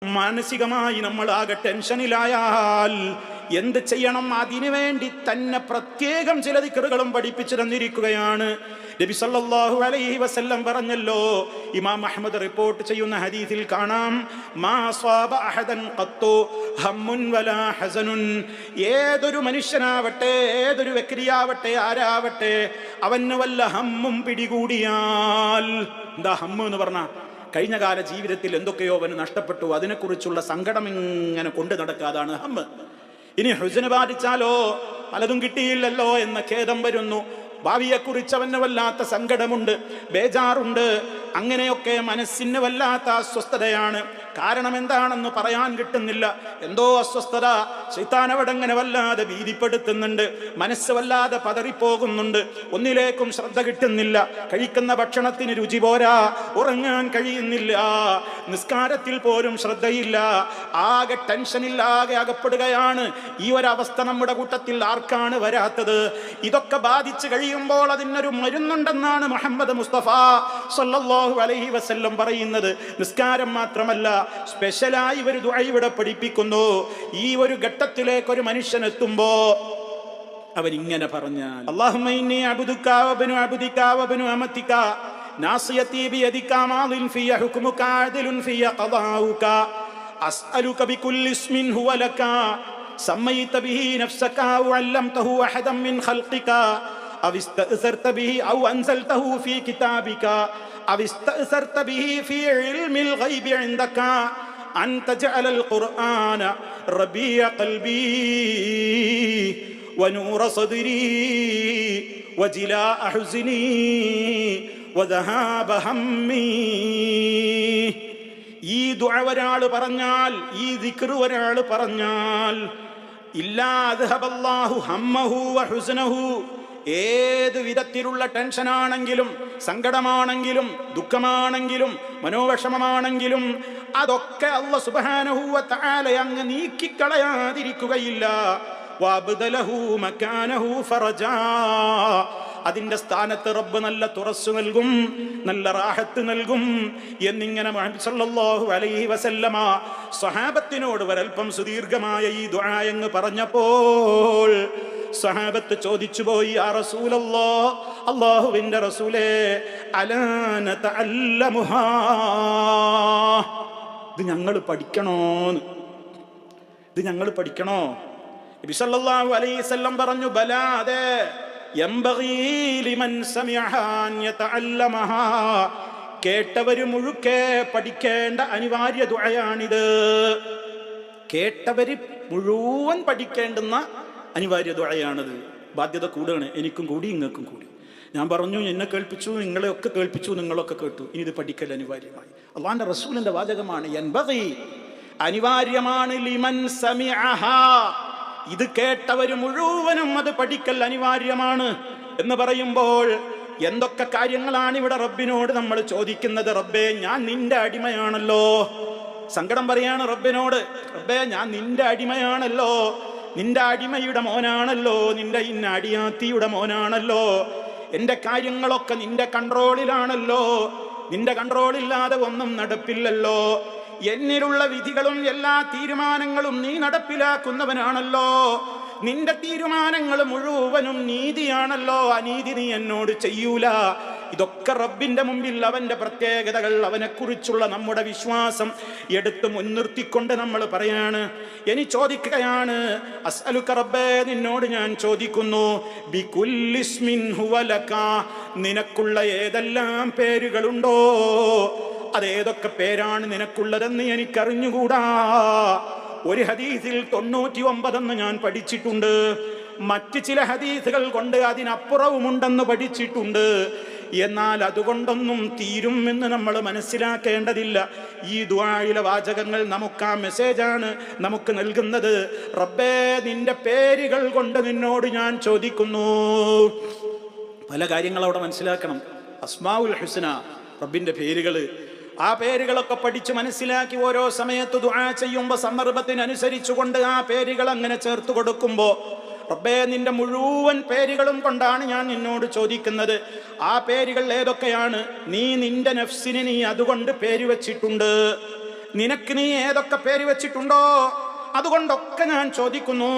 മാനസികമായി നമ്മളാകെ ടെൻഷനിലായാൽ എന്ത് ചെയ്യണം? അതിനുവേണ്ടി തന്നെ പ്രത്യേകം ചില ദിക്റുകളും പഠിപ്പിച്ചു തന്നിരിക്കുകയാണ്. നബി സല്ലല്ലാഹു അലൈഹി വസല്ലം പറഞ്ഞല്ലോ, ഇമാം അഹ്മദ് റിപ്പോർട്ട് ചെയ്യുന്ന ഹദീസിൽ കാണാം, മാ സ്വാബ അഹദൻ ഖത്തു ഹമ്മുൻ വലാ ഹസനുൻ. ഏതൊരു മനുഷ്യനാവട്ടെ, ഏതൊരു വ്യക്തിയാവട്ടെ, ആരാവട്ടെ, അവന് വല്ല ഹമ്മും പിടികൂടിയാൽ, എന്താ ഹമ്മ് എന്ന് പറഞ്ഞാൽ കഴിഞ്ഞ കാല ജീവിതത്തിൽ എന്തൊക്കെയോ അവന് നഷ്ടപ്പെട്ടു, അതിനെക്കുറിച്ചുള്ള സങ്കടം ഇങ്ങനെ കൊണ്ടു നടക്കാതാണ് ഹമ്മ്. ഇനി ഹുസ്ന് ബാധിച്ചാലോ, പലതും കിട്ടിയില്ലല്ലോ എന്ന ഖേദം വരുന്നു, ഭാവിയെക്കുറിച്ച് അവന് വല്ലാത്ത സങ്കടമുണ്ട്, ബേജാറുണ്ട്, അങ്ങനെയൊക്കെ മനസ്സിന് വല്ലാത്ത അസ്വസ്ഥതയാണ്. കാരണം എന്താണെന്ന് പറയാൻ കിട്ടുന്നില്ല. എന്തോ അസ്വസ്ഥത ശൈത്താൻ അവിടെ അങ്ങനെ വല്ലാതെ ഭീതിപ്പെടുത്തുന്നുണ്ട്, മനസ്സ് വല്ലാതെ പതറിപ്പോകുന്നുണ്ട്, ഒന്നിലേക്കും ശ്രദ്ധ കിട്ടുന്നില്ല, കഴിക്കുന്ന ഭക്ഷണത്തിന് രുചി പോരാ, ഉറങ്ങാൻ കഴിയുന്നില്ല, നിസ്കാരത്തിൽ പോലും ശ്രദ്ധയില്ല, ആകെ ടെൻഷനില്ലാകെ അകപ്പെടുകയാണ്. ഈ ഒരവസ്ഥ നമ്മുടെ കൂട്ടത്തിൽ ആർക്കാണ് വരാത്തത്? ഇതൊക്കെ ബാധിച്ചു കഴിയുമ്പോൾ അതിനൊരു മരുന്നുണ്ടെന്നാണ് മുഹമ്മദ് മുസ്തഫ സല്ലല്ലാഹു അലൈഹി വസല്ലം പറയുന്നത്. നിസ്കാരം മാത്രമല്ല, സ്പെഷ്യലായി ഒരു ദുആ ഇവിടെ പഠിപ്പിക്കുന്നു. ഈ ഒരു ഘട്ടത്തിലേക്ക് ഒരു മനുഷ്യൻ എത്തുമ്പോ അവൻ ഇങ്ങനെ പറഞ്ഞാൽ, അല്ലാഹുമ്മ ഇന്നി അബ്ദുക വബ്നു അബ്ദിക വബ്നു അമതിക നാസിയതി ബിയദിക മാദിൻ ഫിയ ഹുക്മുക അദ്ലുൻ ഫിയ ഖദാഉക അസ്അലുക ബികുല്ലി ഇസ്മിൻ ഹുവ ലക സമ്മൈത ബിഹി നഫ്സക വ അല്ലംതഹു അഹദൻ മിൻ ഖൽഖിക أو استأثرت به أو أنزلته في كتابك أو استأثرت به في علم الغيب عندك أن تجعل القرآن ربيع قلبي ونور صدري وجلاء حزني وذهاب همي. ഈ ദുആ ഒരാൾ പറഞ്ഞാൽ, ഈ ദിക്ർ ഒരാൾ പറഞ്ഞാൽ, ഇല്ലാ അദ്ഹബല്ലാഹു ഹമ്മഹു വ ഹുസ്നഹു, ഏത് വിധത്തിലുള്ള ടെൻഷനാണെങ്കിലും, സങ്കടമാണെങ്കിലും, ദുഃഖമാണെങ്കിലും, മനോവിഷമമാണെങ്കിലും അതൊക്കെ അല്ലാഹു സുബ്ഹാനഹു വ തആല അങ്ങ് നീക്കിക്കളയാതിരിക്കുകയില്ല. വഅബ്ദലഹു മകാനഹു ഫറജാ, അതിന്റെ സ്ഥാനത്ത് റബ്ബ് നല്ല തുറസ്സു നൽകും, നല്ല റാഹത്ത് നൽകും എന്നിങ്ങനെ മുഹമ്മദ് സല്ലല്ലാഹു അലൈഹി വസല്ലമ സ്വഹാബത്തിനോട് ഒരൽപ്പം സുദീർഘമായ ഈ ദുആ എന്ന് പറഞ്ഞപ്പോൾ സ്വഹാബത്ത് ചോദിച്ചു പോയി, യാ റസൂലല്ലാഹ്, അല്ലാഹുവിന്റെ റസൂലേ, അലാ നതഅല്ലമുഹാ, ഇത് ഞങ്ങൾ പഠിക്കണോന്ന്, ഇത് ഞങ്ങൾ പഠിക്കണോ? നബി സല്ലല്ലാഹു അലൈഹി വസല്ലം പറഞ്ഞു, ബലാ, അതെ, യംബഗീ ലിമൻ സമിഅഹാ അൻ യതഅല്ലമഹാ, കേട്ടവര് മുഴുക്കെ പഠിക്കേണ്ട അനിവാര്യ ദുആയാണിത്. കേട്ടവര് മുഴുവൻ പഠിക്കേണ്ടുന്ന അനിവാര്യ ദുആയാണത്. ബാധ്യത കൂടുകയാണ്, എനിക്കും കൂടി നിങ്ങൾക്കും കൂടി. ഞാൻ പറഞ്ഞു, എന്നെ കേൾപ്പിച്ചു, നിങ്ങളെയൊക്കെ കേൾപ്പിച്ചു, നിങ്ങളൊക്കെ കേട്ടു, ഇനി ഇത് പഠിക്കൽ അനിവാര്യമായി. അല്ലാഹുവിന്റെ റസൂലിന്റെ വാചകമാണ്, യൻബഗി, അനിവാര്യമാണ്, ലിമൻ സമിഅഹാ, ഇത് കേട്ടവര് മുഴുവനും അത് പഠിക്കൽ അനിവാര്യമാണ് എന്ന് പറയുമ്പോൾ എന്തൊക്കെ കാര്യങ്ങളാണ് ഇവിടെ റബ്ബിനോട് നമ്മൾ ചോദിക്കുന്നത്? റബ്ബേ, ഞാൻ നിന്റെ അടിമയാണല്ലോ. സങ്കടം പറയാണ് റബ്ബിനോട്, റബ്ബേ, ഞാൻ നിന്റെ അടിമയാണല്ലോ, നിന്റെ അടിമയുടെ മോനാണല്ലോ, നിന്റെ ഇന്ന അടിയാത്തിയുടെ മോനാണല്ലോ, എൻ്റെ കാര്യങ്ങളൊക്കെ നിന്റെ കൺട്രോളിലാണല്ലോ, നിന്റെ കൺട്രോളില്ലാതെ ഒന്നും നടപ്പില്ലല്ലോ, എന്നിലുള്ള വിധികളും എല്ലാ തീരുമാനങ്ങളും നീ നടപ്പിലാക്കുന്നവനാണല്ലോ, നിന്റെ തീരുമാനങ്ങൾ മുഴുവനും നീതിയാണല്ലോ, അനീതി നീ എന്നോട് ചെയ്യൂല. ഇതൊക്കെ റബ്ബിന്റെ മുമ്പിൽ അവന്റെ പ്രത്യേകതകൾ, അവനെക്കുറിച്ചുള്ള നമ്മുടെ വിശ്വാസം എടുത്ത് മുൻനിർത്തിക്കൊണ്ട് നമ്മൾ പറയാണ്. ഇനി ചോദിക്കുകയാണ്, അസ്അലുക റബ്ബേ, നിന്നോട് ഞാൻ ചോദിക്കുന്നു, ബികുല്ലി ഇസ്മിൻ ഹുവ ലക, നിനക്കുള്ള ഏതെല്ലാം പേരുകളുണ്ടോ, അതേതൊക്കെ പേരാണ് നിനക്കുള്ളതെന്ന് എനിക്കറിഞ്ഞുകൂടാ. ഒരു ഹദീസിൽ 99 ഞാൻ പഠിച്ചിട്ടുണ്ട്, മറ്റ് ചില ഹദീസുകൾ കൊണ്ട് അതിനപ്പുറവുമുണ്ടെന്ന് പഠിച്ചിട്ടുണ്ട്. എന്നാൽ അതുകൊണ്ടൊന്നും തീരും എന്ന് നമ്മൾ മനസ്സിലാക്കേണ്ടതില്ല. ഈ ദുആയിലെ വാചകങ്ങൾ നമുക്ക് ആ മെസ്സേജാണ് നമുക്ക് നൽകുന്നത്. റബ്ബേ, നിന്റെ പേരുകൾ കൊണ്ട് നിന്നോട് ഞാൻ ചോദിക്കുന്നു. പല കാര്യങ്ങൾ അവിടെ മനസ്സിലാക്കണം. അസ്മാഉൽ ഹുസ്ന, റബ്ബിന്റെ പേരുകൾ, ആ പേരുകളൊക്കെ പഠിച്ച് മനസ്സിലാക്കി ഓരോ സമയത്ത് ദുആ ചെയ്യുമ്പോൾ സന്ദർഭത്തിനനുസരിച്ചുകൊണ്ട് ആ പേരുകൾ അങ്ങനെ ചേർത്ത് കൊടുക്കുമ്പോൾ, റബ്ബേ, നിന്റെ മുഴുവൻ പേരുകളും കൊണ്ടാണ് ഞാൻ നിന്നോട് ചോദിക്കുന്നത്. ആ പേരുകൾ ഏതൊക്കെയാണ്? നീ നിന്റെ നഫ്സിന് നീ അതുകൊണ്ട് പേര് വെച്ചിട്ടുണ്ട്. നിനക്ക് നീ ഏതൊക്കെ പേര് വെച്ചിട്ടുണ്ടോ അതുകൊണ്ടൊക്കെ ഞാൻ ചോദിക്കുന്നു.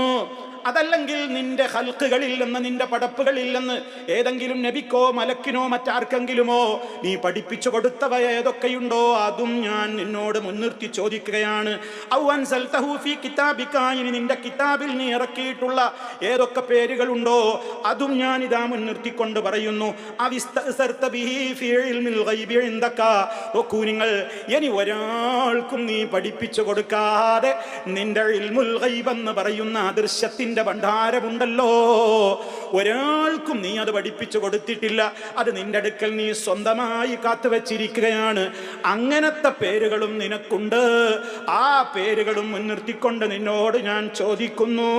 അതല്ലെങ്കിൽ നിന്റെ ഹൽക്കുകളിൽ നിന്ന്, നിന്റെ പടപ്പുകളിൽ നിന്ന് ഏതെങ്കിലും നബിക്കോ മലക്കിനോ മറ്റാർക്കെങ്കിലുമോ നീ പഠിപ്പിച്ചു കൊടുത്തവ ഏതൊക്കെയുണ്ടോ അതും ഞാൻ നിന്നോട് മുൻനിർത്തി ചോദിക്കുകയാണ്. ഇനി നിന്റെ കിതാബിൽ നീ ഇറക്കിയിട്ടുള്ള ഏതൊക്കെ പേരുകളുണ്ടോ അതും ഞാൻ ഇതാ മുൻനിർത്തിക്കൊണ്ട് പറയുന്നു. നിങ്ങൾ ഇനി ഒരാൾക്കും നീ പഠിപ്പിച്ചു കൊടുക്കാതെ നിന്റെ ഇൽമുൽ ഗൈബ് എന്ന് പറയുന്ന അദൃശ്യത്തിന്റെ ഭണ്ഡാരമുണ്ടല്ലോ, ഒരാൾക്കും നീ അത് പഠിപ്പിച്ചു കൊടുത്തിട്ടില്ല. അത് നിന്റെ അടുക്കൽ നീ സ്വന്തമായി കാത്തുവച്ചിരിക്കുകയാണ്. അങ്ങനത്തെ പേരുകളും നിനക്കുണ്ട്. ആ പേരുകളും മുൻനിർത്തിക്കൊണ്ട് നിന്നോട് ഞാൻ ചോദിക്കുന്നു.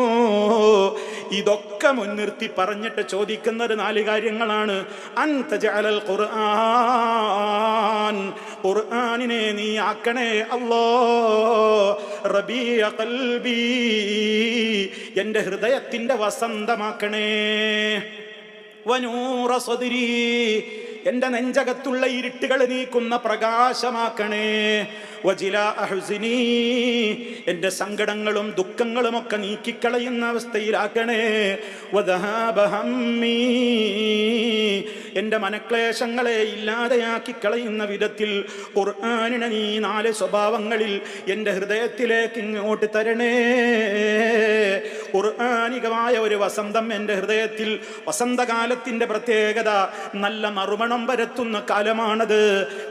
ഇതൊക്കെ മുൻനിർത്തി പറഞ്ഞിട്ട് ചോദിക്കുന്നത് 4 കാര്യങ്ങളാണ്. അൻതജഅലൽ ഖുർആൻ, ഖുർആനിനെ നീ ആക്കണേ അല്ലാ റബീഅ ഖൽബി, എൻ്റെ ഹൃദയത്തിന്റെ വസന്തമാക്കണേ. വനൂറ സദ്രി, എൻ്റെ നെഞ്ചകത്തുള്ള ഇരുട്ടുകൾ നീക്കുന്ന പ്രകാശമാക്കണേ. വജിലാ അഹ്സിനി, എൻ്റെ സങ്കടങ്ങളും ദുഃഖങ്ങളും ഒക്കെ നീക്കിക്കളയുന്ന അവസ്ഥയിലാക്കണേ. വദഹാബ ഹമ്മി, എൻ്റെ മനക്ലേശങ്ങളെ ഇല്ലാതെയാക്കി കളയുന്ന വിധത്തിൽ ഖുർആനിനെ നീ 4 സ്വഭാവങ്ങളിൽ എൻ്റെ ഹൃദയത്തിലേക്ക് ഇങ്ങോട്ട് തരണേ. ഖുർആനികമായ ഒരു വസന്തം എൻ്റെ ഹൃദയത്തിൽ. വസന്തകാലത്തിൻ്റെ പ്രത്യേകത നല്ല നറുമണം പരത്തുന്ന കാലമാണത്.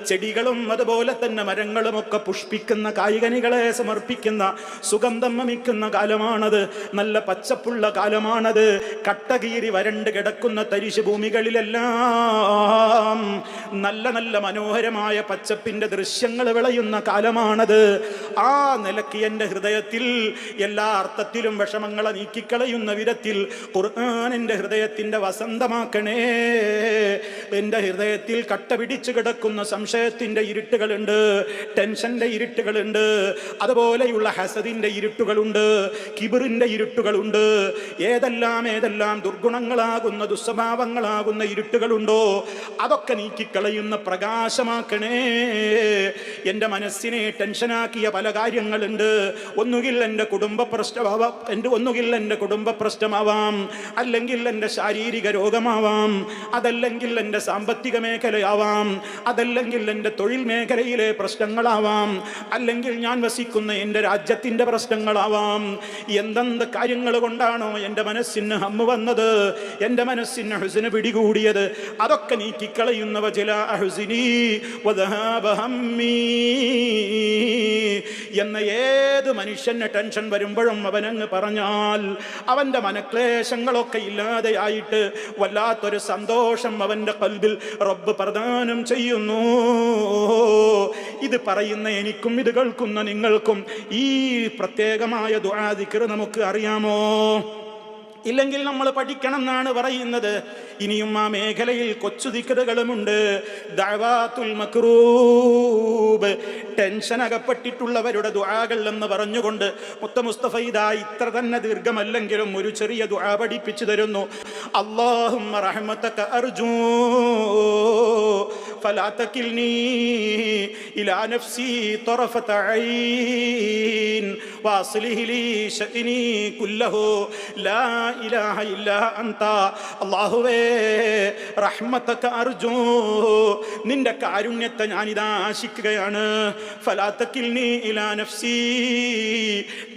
ചെടികളും അതുപോലെ തന്നെ മരങ്ങളും ഒക്കെ പുഷ്പിക്കുന്ന, കായികനികളെ സമർപ്പിക്കുന്ന, സുഗന്ധം വമിക്കുന്ന കാലമാണത്. നല്ല പച്ചപ്പുള്ള കാലമാണത്. കട്ടകീറി വരണ്ട് കിടക്കുന്ന തരിശു ഭൂമികളിലെല്ലാം നല്ല നല്ല മനോഹരമായ പച്ചപ്പിന്റെ ദൃശ്യങ്ങൾ വിളയുന്ന കാലമാണത്. ആ നിലയ്ക്ക് എൻ്റെ ഹൃദയത്തിൽ എല്ലാ അർത്ഥത്തിലും വിഷമങ്ങളെ നീക്കിക്കളയുന്ന വിധത്തിൽ ഖുർആൻ എൻ്റെ ഹൃദയത്തിന്റെ വസന്തമാക്കണേ. എൻ്റെ ഹൃദയത്തിൽ കട്ട പിടിച്ചു കിടക്കുന്ന സംശയത്തിന്റെ ഇരുട്ടുകളുണ്ട്, ടെൻഷന്റെ ഇരുട്ടുകളുണ്ട്, അതുപോലെയുള്ള ഹസദിന്റെ ഇരുട്ടുകളുണ്ട്, കിബറിന്റെ ഇരുട്ടുകളുണ്ട്. ഏതെല്ലാം ദുർഗുണങ്ങളാകുന്ന, ദുസ്വഭാവങ്ങളാകുന്ന ഇരുട്ടുകളുണ്ടോ അതൊക്കെ നീക്കിക്കളയുന്ന പ്രകാശമാക്കണേ. എൻ്റെ മനസ്സിനെ ടെൻഷനാക്കിയ പല കാര്യങ്ങളുണ്ട്. ഒന്നുകിൽ എൻ്റെ കുടുംബ പ്രശ്നമാവാം, അല്ലെങ്കിൽ എൻ്റെ ശാരീരിക രോഗമാവാം, അതല്ലെങ്കിൽ എൻ്റെ സാമ്പത്തിക മേഖലയാവാം, അതല്ലെങ്കിൽ എൻ്റെ തൊഴിൽ മേഖലയിലെ പ്രശ്നങ്ങളാവാം, അല്ലെങ്കിൽ ഞാൻ വസിക്കുന്ന എൻ്റെ രാജ്യത്തിൻ്റെ പ്രശ്നങ്ങളാവാം. എന്തെന്ത് കാര്യങ്ങൾ കൊണ്ടാണോ എൻ്റെ മനസ്സിന് ഹമ്മ് വന്നത്, എൻ്റെ മനസ്സിന് ഹുസ്ന് പിടികൂടിയത്, അതൊക്കെ നീക്കിക്കളയുന്ന വജല ഹുസ്നി വദഹാബ ഹമ്മി എന്ന ഏത് മനുഷ്യന് ടെൻഷൻ വരുമ്പോഴും അവനങ്ങ് പറഞ്ഞാൽ അവൻ്റെ മനക്ലേശങ്ങളൊക്കെ ഇല്ലാതെയായിട്ട് വല്ലാത്തൊരു സന്തോഷം അവൻ്റെ ഖൽബിൽ റബ്ബ് പ്രദാനം ചെയ്യുന്നു. ഇത് പറയുന്ന എനിക്കും ഇത് കേൾക്കുന്ന നിങ്ങൾക്കും ഈ പ്രത്യേകമായ ദുആ ദിക്ർ നമുക്ക് അറിയാമോ? ഇല്ലെങ്കിൽ നമ്മൾ പഠിക്കണം എന്നാണ് പറയുന്നത്. ഇനിയും ആ മേഖലയിൽ കൊച്ചു ദിക്റുകളുമുണ്ട്. ദഅവാത്തുൽ മക്റൂബ്, ടെൻഷൻ അകപ്പെട്ടിട്ടുള്ളവരുടെ ദുആകൾ എന്ന് പറഞ്ഞുകൊണ്ട് മുത്ത മുസ്തഫ ഇതാ ഇത്ര തന്നെ ദീർഘമല്ലെങ്കിലും ഒരു ചെറിയ ദുആ പഠിപ്പിച്ചു തരുന്നു. അല്ലാഹുമ്മ റഹ്മതക അർജൂ ഫലാ തകിൽനി ഇലാ നഫ്സി തറഫത ഐൻ വാസ്ലിഹ് ലി ശഅനി കുല്ലഹു ലാ ഇലാഹ ഇല്ലാ അൻത. അല്ലാഹുവേ റഹ്മതക അർജൂ, നിന്റെ കാരുണ്യത്തെ ഞാനിതാ ആശിക്കുകയാണ്. ഫലാ തകിൽനി ഇലാ നഫ്സി,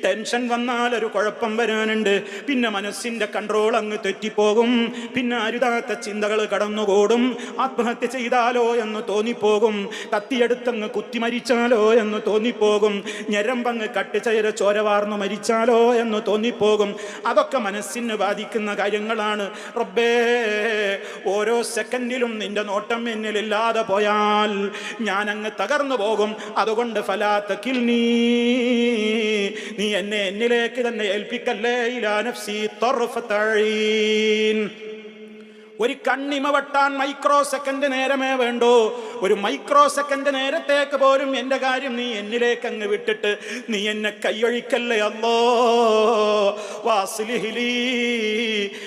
ടെൻഷൻ വന്നാൽ ഒരു കുഴപ്പം വരാനുണ്ട്. പിന്നെ മനസ്സിന്റെ കൺട്രോൾ അങ്ങ് തെറ്റിപ്പോകും. പിന്നെ അരുതാത്ത ചിന്തകൾ കടന്നുകൂടും. ആത്മഹത്യ ചെയ്താലോ എന്ന് തോന്നിപ്പോകും. കത്തിയെടുത്തങ്ങ് കുത്തിമരിച്ചാലോ എന്ന് തോന്നിപ്പോകും. ഞരമ്പങ്ങ് കട്ട് ചെയ്ത് ചോരവാർന്നു മരിച്ചാലോ എന്ന് തോന്നിപ്പോകും. അതൊക്കെ മനസ്സിന് ബാധിക്കുന്ന കാര്യങ്ങളാണ്. റബ്ബേ, ഓരോ സെക്കൻഡിലും നിന്റെ നോട്ടം എന്നിലില്ലാതെ പോയാൽ ഞാൻ അങ്ങ് തകർന്നു പോകും. അതുകൊണ്ട് ഫലാ തകിൽനി, നീ എന്നെ എന്നിലേക്ക് തന്നെ ഏൽപ്പിക്കല്ലേ. ഇലാ നഫ്സി തർഫത ഐൻ, ഒരു കണ്ണിമ വെട്ടാൻ മൈക്രോ സെക്കൻഡ് നേരമേ വേണ്ടൂ. ഒരു മൈക്രോ സെക്കൻഡ് നേരത്തേക്ക് പോലും എൻ്റെ കാര്യം നീ എന്നിലേക്ക് അങ്ങ് വിട്ടിട്ട് നീ എന്നെ കൈയൊഴിക്കല്ലേ അല്ലോ. വാസ്ലിഹ്ലി,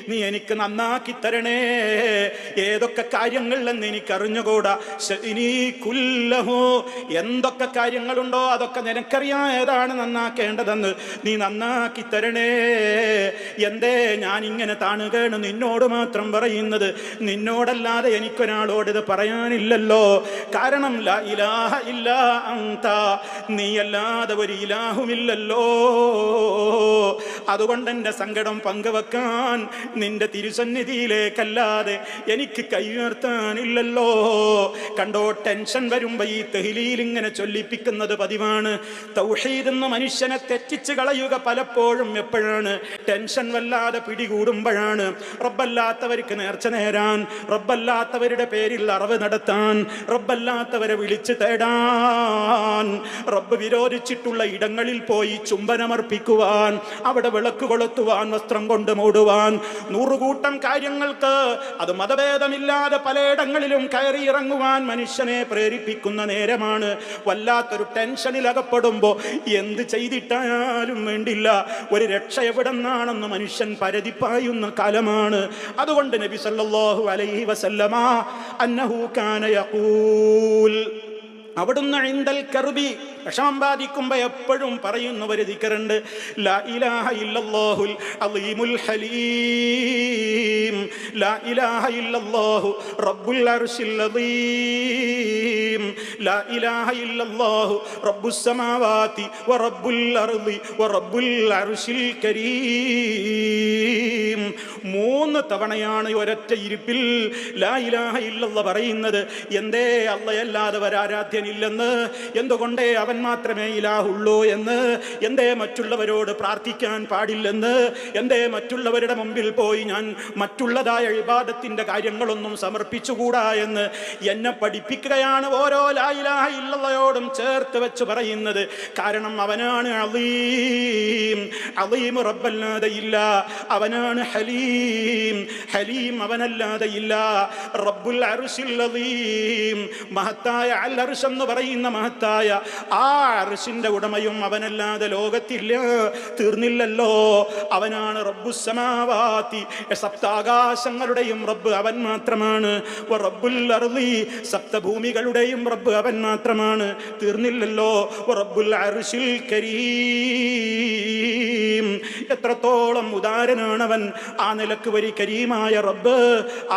നീ എനിക്ക് നന്നാക്കി തരണേ. ഏതൊക്കെ കാര്യങ്ങളിലെന്ന് എനിക്ക് അറിഞ്ഞുകൂടാ. ശഇനി കുല്ലഹു, എന്തൊക്കെ കാര്യങ്ങളുണ്ടോ അതൊക്കെ നിനക്കറിയാം ഏതാണ് നന്നാക്കേണ്ടതെന്ന്. നീ നന്നാക്കി തരണേ. എന്തേ ഞാൻ ഇങ്ങനെ താണുകയാണ് നിന്നോട് മാത്രം പറയുന്നത്? നിന്നോടല്ലാതെ എനിക്കൊരാളോട് ഇത് പറയാനില്ലല്ലോ. കാരണം ലാ ഇലാഹ ഇല്ലാ അൻത, നീയല്ലാതെ ഒരു ഇലാഹുമില്ലല്ലോ. അതുകൊണ്ട് എൻ്റെ സങ്കടം പങ്കുവെക്കാൻ നിന്റെ തിരുസന്നിധിയിലേക്കല്ലാതെ എനിക്ക് കൈയുയർത്താനില്ലല്ലോ. കണ്ടോ, ടെൻഷൻ വരുമ്പോ ഈ തഹ്ലീൽ ഇങ്ങനെ ചൊല്ലിപ്പിക്കുന്നത് പതിവാണ്. തൗഹീദ് എന്ന മനുഷ്യനെ തെറ്റിച്ച് കളയുക പലപ്പോഴും എപ്പോഴാണ്? ടെൻഷൻ വല്ലാതെ പിടികൂടുമ്പോഴാണ്. റബ്ബല്ലാത്തവർക്ക് നേർച്ച നേരാൻ, റബ്ബല്ലാത്തവരുടെ പേരിൽ അറിവ് നടത്താൻ, റബ്ബല്ലാത്തവരെ വിളിച്ചു തേടാൻ, റബ്ബ് വിരോധിച്ചിട്ടുള്ള ഇടങ്ങളിൽ പോയി ചുംബനമർപ്പിക്കുവാൻ, അവിടെ വിളക്ക് കൊളുത്തുവാൻ, വസ്ത്രം കൊണ്ട് മൂടുവാൻ, നൂറുകൂട്ടം കാര്യങ്ങൾക്ക് അത് മതഭേദമില്ലാതെ പലയിടങ്ങളിലും കയറി ഇറങ്ങുവാൻ മനുഷ്യനെ പ്രേരിപ്പിക്കുന്ന നേരമാണ്. വല്ലാത്തൊരു ടെൻഷനിൽ അകപ്പെടുമ്പോ എന്ത് ചെയ്തിട്ടായാലും വേണ്ടില്ല, ഒരു രക്ഷ എവിടെ നിന്നാണെന്ന് മനുഷ്യൻ പരതിപ്പായുന്ന കാലമാണ്. അതുകൊണ്ട് നബി സല്ലല്ലാഹു അലൈഹി വസല്ലമ അന്നഹു കാന യഖൂൽ, അവിടുന്ന് ഇൻദൽ കർബി, വിഷമം ബാധിക്കുമ്പോൾ എപ്പോഴും പറയുന്ന ഒരു ദിക്റുണ്ട്. ലാ ഇലാഹ ഇല്ലല്ലാഹുൽ അളീമുൽ ഹലീം, ലാ ഇലാഹ ഇല്ലല്ലാഹു റബ്ബുൽ അർശിൽ അളീം, ലാ ഇലാഹ ഇല്ലല്ലാഹു റബ്ബുസ് സമാവാതി വ റബ്ബുൽ അർളി വ റബ്ബുൽ അർശിൽ കരീം. 3 തവണയാണ് ഒരൊറ്റ ഇരിപ്പിൽ ലാ ഇലാഹ ഇല്ലല്ലാഹ് പറയുന്നത്. എന്തേ അല്ലാഹയല്ലാതെ ഒരാരാധ്യനില്ലെന്ന്, എന്തുകൊണ്ടേ അവൻ മാത്രമേ ഇലാഹുള്ളൂ എന്ന്, എന്തേ മറ്റുള്ളവരോട് പ്രാർത്ഥിക്കാൻ പാടില്ലെന്ന്, എന്തേ മറ്റുള്ളവരുടെ മുമ്പിൽ പോയി ഞാൻ മറ്റുള്ളതായ ഇബാദത്തിന്റെ കാര്യങ്ങളൊന്നും സമർപ്പിച്ചുകൂടാ എന്ന് എന്നെ പഠിപ്പിക്കുകയാണ് ഓരോ ലാ ഇലാഹ ഇല്ലല്ലാഹയോടും ചേർത്ത് വെച്ച് പറയുന്നത്. കാരണം അവനാണ് അളീം, അളീം റബ്ബല്ലാതെ ഇല്ല. അവനാണ് ഹലീം, ഹലീം അവനല്ലാതെ ഇല്ല. റബ്ബുൽ അർശിൽ അളീം, മഹത്തായ അൽ അർശ് എന്ന് പറയുന്ന മഹത്തായ ആ അർശിന്റെ ഉടമയും അവനല്ലാതെ ലോകത്തില്ല, തീർന്നില്ലല്ലോ. അവനാണ് റബ്ബുസ് സമാവാതി, സപ്താകാശങ്ങളുടെയും റബ്ബ് അവൻ മാത്രമാണ്. റബ്ബുൽ അർളി, സപ്തഭൂമികളുടെയും റബ്ബ് അവൻ മാത്രമാണ്, തീർന്നില്ലല്ലോ. റബ്ബുൽ അർശിൽ കരീം, എത്രത്തോളം ഉദാരനാണവൻ. ആ നിലക്ക് ഒരു കരീമായ റബ്ബ്,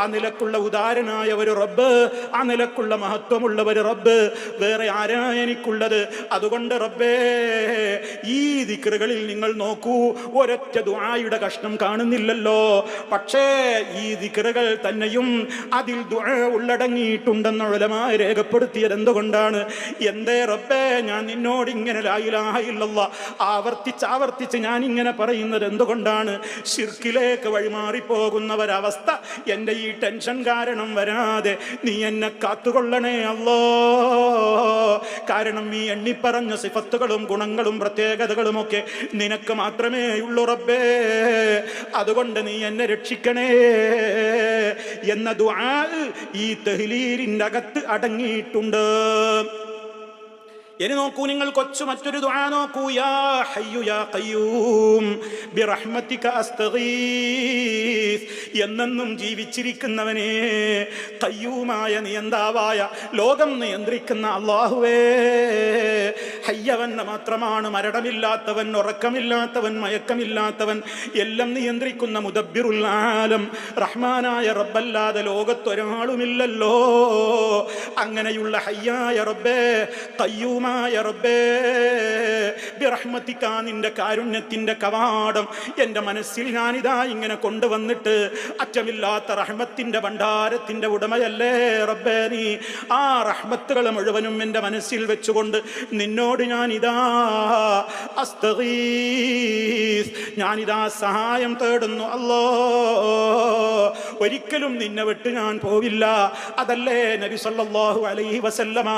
ആ നിലക്കുള്ള ഉദാരനായ ഒരു റബ്ബ്, ആ നിലക്കുള്ള മഹത്വമുള്ള ഒരു റബ്ബ് വേറെ ആരാ എനിക്കുള്ളത്? അതുകൊണ്ട് റബ്ബേ, ഈ ദിക്റുകളിൽ നിങ്ങൾ നോക്കൂ, ഒരൊറ്റ ദുആയുടെ കഷ്ണം കാണുന്നില്ലല്ലോ. പക്ഷേ ഈ ദിക്റുകൾ തന്നെയും അതിൽ ദുആ ഉള്ളടങ്ങിയിട്ടുണ്ടെന്ന് ഉലമാ രേഖപ്പെടുത്തിയത് എന്തുകൊണ്ടാണ്? എന്തേ റബ്ബേ ഞാൻ നിന്നോട് ഇങ്ങനെ ലാ ഇലാഹ ഇല്ലല്ലാഹ് ആവർത്തിച്ച് ഞാൻ ഇങ്ങനെ പറയുന്നത് എന്തുകൊണ്ടാണ്? ശിർക്കിലേക്ക് വഴിമാറിപ്പോകുന്നവരവസ്ഥ എൻ്റെ ഈ ടെൻഷൻ കാരണം വരാതെ നീ എന്നെ കാത്തുകൊള്ളണേ അല്ലാ. കാരണം ഈ എണ്ണിപ്പറഞ്ഞ സിഫത്തുകളും ഗുണങ്ങളും പ്രത്യേകതകളുമൊക്കെ നിനക്ക് മാത്രമേ ഉള്ളൂ റബ്ബേ. അതുകൊണ്ട് നീ എന്നെ രക്ഷിക്കണേ എന്ന ദുആ ഈ തഹ്ലീലിൻ്റെ അകത്ത് അടങ്ങിയിട്ടുണ്ട്. ഇനി നോക്കൂ നിങ്ങൾ, കൊച്ചു മറ്റൊരു ദുആ നോക്കൂ. യാ ഹയ്യു യാ ഖയ്യൂം ബിറഹ്മതിക അസ്തഗീസ്, എന്നെന്നും ജീവിച്ചിരിക്കുന്നവനെ, ഖയ്യൂമായ നിയന്താവായ ലോകം നിയന്ത്രിക്കുന്ന അല്ലാഹുവേ, ഹയ്യവൻ മാത്രമാണ്, മരണമില്ലാത്തവൻ, ഉറക്കമില്ലാത്തവൻ, മയക്കമില്ലാത്തവൻ, എല്ലാം നിയന്ത്രിക്കുന്ന മുദബ്ബിറുൽ ആലം റഹ്മാനായ റബ്ബല്ലാതെ ലോകത്തൊരാളുമില്ലല്ലോ. അങ്ങനെയുള്ള ഹയ്യായ റബ്ബേ, ഖയ്യൂമ റബ്ബേ, ബിറഹ്മതിക, നിന്റെ കാരുണ്യത്തിന്റെ കവാടം എൻ്റെ മനസ്സിൽ ഞാനിതാ ഇങ്ങനെ കൊണ്ടുവന്നിട്ട്, അറ്റമില്ലാത്ത റഹ്മത്തിന്റെ ഭണ്ഡാരത്തിന്റെ ഉടമയല്ലേ റബ്ബേ നീ. ആ റഹ്മത്തുകൾ മുഴുവനും എൻ്റെ മനസ്സിൽ വെച്ചുകൊണ്ട് നിന്നോട് ഞാനിതാ അസ്തഗീസ്, ഞാനിതാ സഹായം തേടുന്നു അല്ലാ. ഒരിക്കലും നിന്നെ വിട്ട് ഞാൻ പോവില്ല. അതല്ലേ നബി സല്ലല്ലാഹു അലൈഹി വസല്ലമ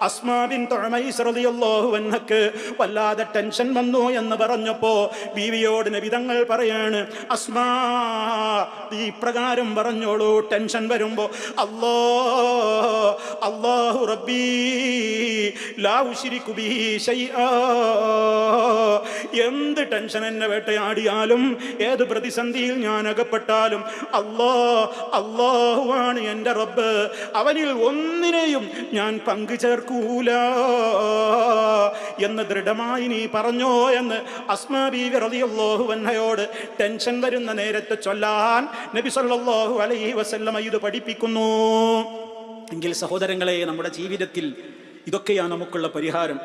അസ്മാ ബിൻത് ഉമൈസ ഹാരിസ് റളിയല്ലാഹു അൻഹക്ക് വല്ലാതെ ടെൻഷൻ വന്നു എന്ന് പറഞ്ഞപ്പോ ബീവിയോട് നബി തങ്ങൾ പറയാണ്, അസ്മാ ഈ പ്രകാരം പറഞ്ഞോളൂ, ടെൻഷൻ വരുമ്പോ അല്ലാഹു റബ്ബി ലാ ഉശ്രികു ബിഹി ശൈആ. എന്ത് ടെൻഷൻ എന്നെ വേട്ടയാടിയാലും ഏത് പ്രതിസന്ധിയിൽ ഞാൻ അകപ്പെട്ടാലും അല്ലാഹുവാണ് എൻ്റെ റബ്ബ്, അവനിൽ ഒന്നിനെയും ഞാൻ പങ്കു ചേർക്കൂല എന്ന് ദൃഢമായി നീ പറഞ്ഞോ എന്ന് അസ്മാ ബീവി റളിയല്ലാഹു അൻഹയോട് ടെൻഷൻ വരുന്ന നേരത്തെ ചൊല്ലാൻ നബി സല്ലല്ലാഹു അലൈഹി വസല്ലമ ഇത് പഠിപ്പിക്കുന്നു. എങ്കിൽ സഹോദരങ്ങളെ, നമ്മുടെ ജീവിതത്തിൽ ഇതൊക്കെയാണ് നമുക്കുള്ള പരിഹാരം.